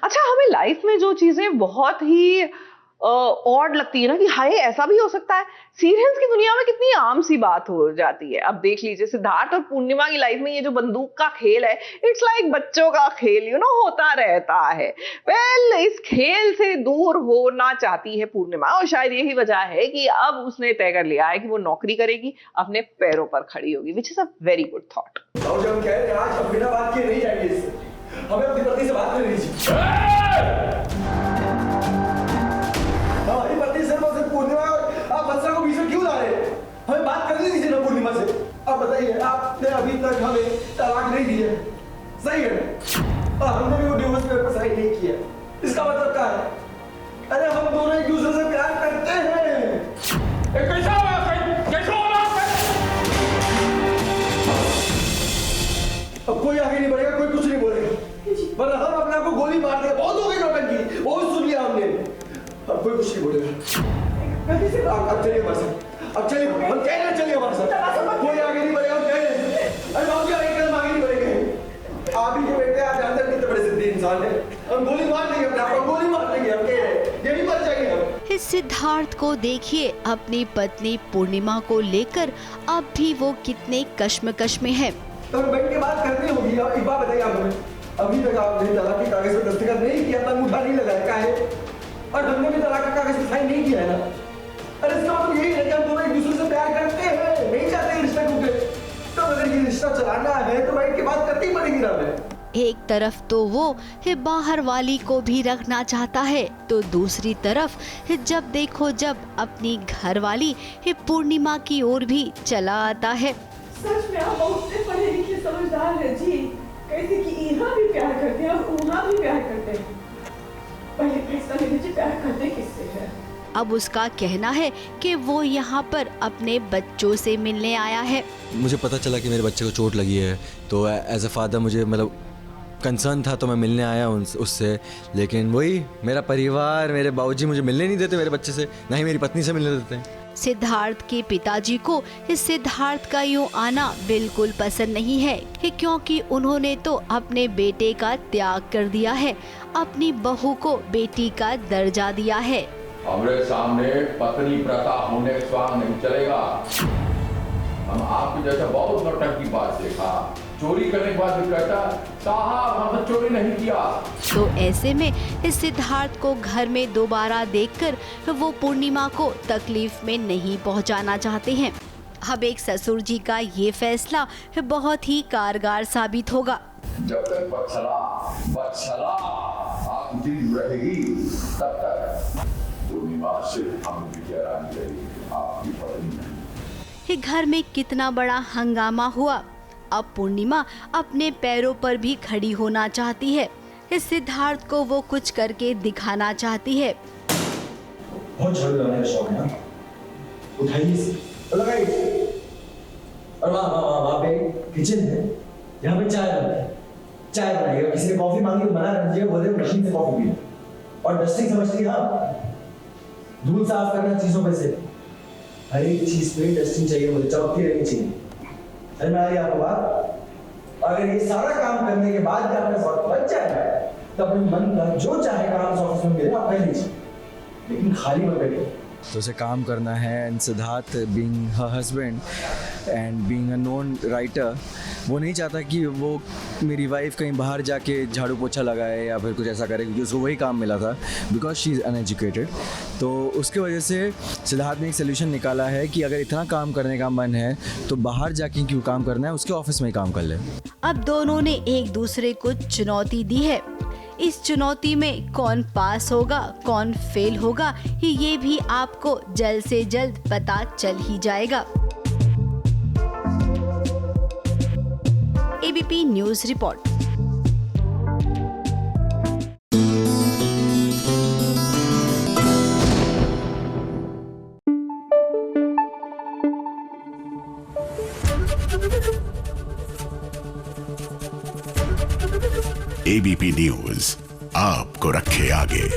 अच्छा, हमें लाइफ में जो चीजें बहुत ही ऑड लगती है ना कि हाय ऐसा भी हो सकता है, सीरियल्स की दुनिया में कितनी आम सी बात हो जाती है। अब देख लीजिए सिद्धार्थ और पूर्णिमा की लाइफ में ये जो बंदूक का खेल है, इट्स लाइक बच्चों का खेल होता रहता है। वेल, इस खेल से दूर होना चाहती है पूर्णिमा और शायद यही वजह है कि अब उसने तय कर लिया है कि वो नौकरी करेगी, अपने पैरों पर खड़ी होगी, which is a very good thought. हम कह रहे हैं आज बिना बात किए नहीं जाएंगे, हमें अपनी पत्नी से बात करनी चाहिए। हमारी पत्नी से पूर्णिमा, आप बच्चा को बीच में क्यों ला रहे हैं? हमें बात करनी नहीं चाहिए पूर्णिमा से। अब बताइए, आपने अभी तक हमें तलाक नहीं दी है, सही है? और हमने भी वो डिवोर्स पेपर साइन नहीं किया, इसका मतलब क्या है? अरे हम दोनों एक दूसरे से प्यार करते हैं। कैसा अब कोई आगे नहीं बढ़ेगा, कोई कुछ नहीं बोलेगा, वरना हम अपने आप को गोली मार देंगे। बहुत हो गई नौटंकी, बहुत सुन लिया हमने, अब कोई कुछ नहीं बोलेगा। अब चलिए हमारे साथ, अब चलिए, हम कह रहे हैं चलिए हमारे साथ, कोई आगे नहीं बढ़ेगा, हम कह रहे हैं। अरे बाबू जी, आगे कदम आगे नहीं बढ़ेंगे। आप ही के बेटे, आप जानते हैं कितने बड़े सिद्धि इंसान है, हम गोली मार देंगे अपने आप को, गोली मार देंगे, हम कह रहे हैं, यही मर जाएंगे हम। इस सिद्धार्थ को देखिए, अपनी पत्नी पूर्णिमा को लेकर अब भी वो कितने कश्मकश में है। तो बैठ के बात करनी होगी। एक बात बताइए आप हमें, अभी तक आपने तलाक के कागज पर दस्तखत नहीं किया, अंगूठा नहीं लगाया, क्या है? और हमने भी तलाक का कागज पर साइन नहीं किया है ना। अरे इसका मतलब यही है कि हम दोनों एक दूसरे से प्यार करते हैं, नहीं चाहते रिश्ता टूटे। तो अगर ये रिश्ता चलाना है तो बैठ के बात करनी ही पड़ेगी ना हमें। एक तरफ तो वो बाहर वाली को भी रखना चाहता है, तो दूसरी तरफ जब देखो जब अपनी घर वाली पूर्णिमा की ओर भी चला आता है। सच में आप बहुत पढ़े लिखे समझदार हैं जी, कैसे कि यहाँ भी प्यार करते हैं और वहाँ भी प्यार करते हैं। पहले फैसला ले लीजिए, प्यार करते किससे है? अब उसका कहना है कि वो यहाँ पर अपने बच्चों से मिलने आया है। मुझे पता चला कि मेरे बच्चे को चोट लगी है, तो एज अ फादर मुझे मतलब कंसर्न था, तो मैं मिलने आया उससे। लेकिन वही मेरा परिवार, मेरे बाबूजी मुझे मिलने नहीं देते मेरे बच्चे से, ना ही मेरी पत्नी से मिलने देते हैं। सिद्धार्थ के पिताजी को इस सिद्धार्थ का यूं आना बिल्कुल पसंद नहीं है, क्योंकि उन्होंने तो अपने बेटे का त्याग कर दिया है, अपनी बहू को बेटी का दर्जा दिया है। हमारे सामने पत्नी प्रथा होने का स्वांग नहीं चलेगा। हम आपके जैसा बहुत नौटंकी बात देखा, चोरी करने के बाद भी कहता साहब हमने चोरी नहीं किया। तो ऐसे में इस सिद्धार्थ को घर में दोबारा देखकर वो पूर्णिमा को तकलीफ में नहीं पहुंचाना चाहते हैं। अब एक ससुर जी का ये फैसला बहुत ही कारगर साबित होगा। जब तक बच्चला आप जिंदा रहेगी, तब तक पूर्णिमा से हम भी हैरानी रहेगी, आपकी पत्नी नहीं। घर में कितना बड़ा हंगामा हुआ। अब पूर्णिमा अपने पैरों पर भी खड़ी होना चाहती है। इस सिद्धार्थ को वो कुछ करके दिखाना चाहती है। बहुत झाड़ू लगाने का शौक है ना, उठाइए इसे और लगाइए इसे। और वहाँ पे किचन है, यहाँ पे चाय बनाइएगा। किसी ने कॉफी मांगी तो मना कीजिए, बोले मशीन से कॉफी पीना। और डस्टिंग समझती है आप, धूल साफ करना चीजों पे से, हर एक चीज पे डस्टिंग चाहिए, मुझे चमकती रहनी चाहिए। समझ में आ रही है आपको बात? अगर ये सारा काम करने के बाद भी आपका वक्त बच जाए तो अपने मन का जो चाहे काम ऑफिस में मिले आप कर लीजिए, लेकिन खाली मत करिए। तो उसे काम करना है। And Siddharth being her husband and being a known writer, वो नहीं चाहता कि वो मेरी वाइफ कहीं बाहर जाके झाड़ू पोछा लगाए या फिर कुछ ऐसा करे, क्योंकि उसको वही काम मिला था, बिकॉज शी इज़ अनएजुकेटेड। तो उसके वजह से सिद्धार्थ ने एक सोल्यूशन निकाला है कि अगर इतना काम करने का मन है तो बाहर जाके क्यों काम करना है, उसके ऑफिस में ही काम कर ले। अब दोनों ने एक दूसरे को चुनौती दी है। इस चुनौती में कौन पास होगा कौन फेल होगा ये भी आपको जल्द से जल्द पता चल ही जाएगा। ABP news report. ABP news आपको रखे आगे।